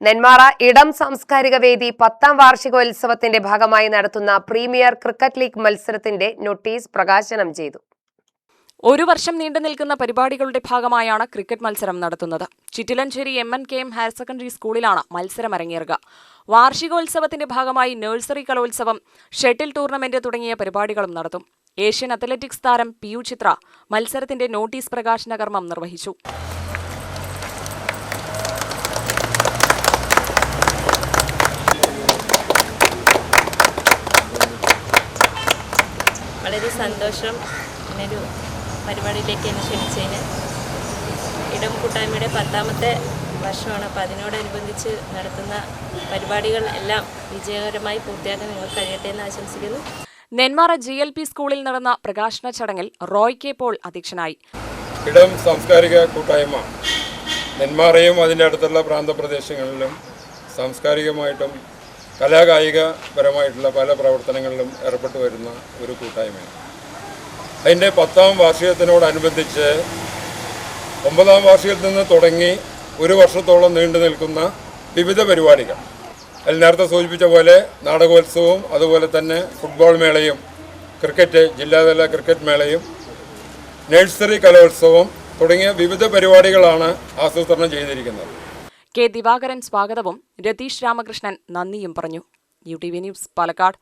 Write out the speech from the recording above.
നെന്മാറ ഇടം സാംസ്കാരിക വേദി 10ാം വാർഷികോത്സവത്തിന്റെ ഭാഗമായി നടത്തുന്ന പ്രീമിയർ ക്രിക്കറ്റ് ലീഗ് മത്സരത്തിന്റെ നോട്ടീസ് പ്രകാശനം ചെയ്തു. ഒരു വർഷം നീണ്ടു നിൽക്കുന്ന പരിപാടികളുടെ ഭാഗമായാണ് ക്രിക്കറ്റ് മത്സരം നടത്തുന്നത്. ചിറ്റിലഞ്ചേരി MNKM ഹയർ സെക്കൻഡറി സ്കൂളിലാണ് മത്സരം അരങ്ങേറുക. വാർഷികോത്സവത്തിന്റെ ഭാഗമായി നഴ്സറി കലോത്സവം, ഷട്ടിൽ ടൂർണമെന്റ് തുടങ്ങിയ പരിപാടികളും നടത്തും. ഏഷ്യൻ അത്ലറ്റിക്സ് താരം PU ചിത്ര മത്സരത്തിന്റെ നോട്ടീസ് പ്രകാശന കർമ്മം നിർവഹിച്ചു. വളരെ സന്തോഷം ഇങ്ങനൊരു പരിപാടിയിലേക്ക് എന്നെ ക്ഷണിച്ചതിന്. ഇടം കൂട്ടായ്മയുടെ 10ാമത്തെ വർഷമാണ്. അപ്പോൾ അതിനോടനുബന്ധിച്ച് നടത്തുന്ന പരിപാടികൾ എല്ലാം വിജയകരമായി പൂർത്തിയാക്കാൻ നിങ്ങൾക്ക് കഴിയട്ടെ എന്ന് ആശംസിക്കുന്നു. നെന്മാറ GLP സ്കൂളിൽ നടന്ന പ്രകാശന ചടങ്ങിൽ റോയ് K. പോൾ അധ്യക്ഷനായി. ഇടം സാംസ്കാരിക കൂട്ടായ്മ നെന്മാറയും അതിൻ്റെ അടുത്തുള്ള പ്രാന്തപ്രദേശങ്ങളിലും സാംസ്കാരികമായിട്ടും കലാകായികപരമായിട്ടുള്ള പല പ്രവർത്തനങ്ങളിലും ഏർപ്പെട്ടു വരുന്ന ഒരു കൂട്ടായ്മയാണ്. അതിൻ്റെ 10ാം വാർഷികത്തിനോടനുബന്ധിച്ച് 9ാം വാർഷികത്തിൽ നിന്ന് തുടങ്ങി ഒരു വർഷത്തോളം നീണ്ടു നിൽക്കുന്ന വിവിധ പരിപാടികൾ, അതിൽ നേരത്തെ സൂചിപ്പിച്ച പോലെ നാടകോത്സവവും അതുപോലെ തന്നെ ഫുട്ബോൾ മേളയും ജില്ലാതല ക്രിക്കറ്റ് മേളയും നഴ്സറി കലോത്സവം തുടങ്ങിയ വിവിധ പരിപാടികളാണ് ആസൂത്രണം ചെയ്തിരിക്കുന്നത്. K. ദിവാകരൻ സ്വാഗതവും രതീഷ് രാമകൃഷ്ണൻ നന്ദിയും പറഞ്ഞു. UTV news, Palakkad.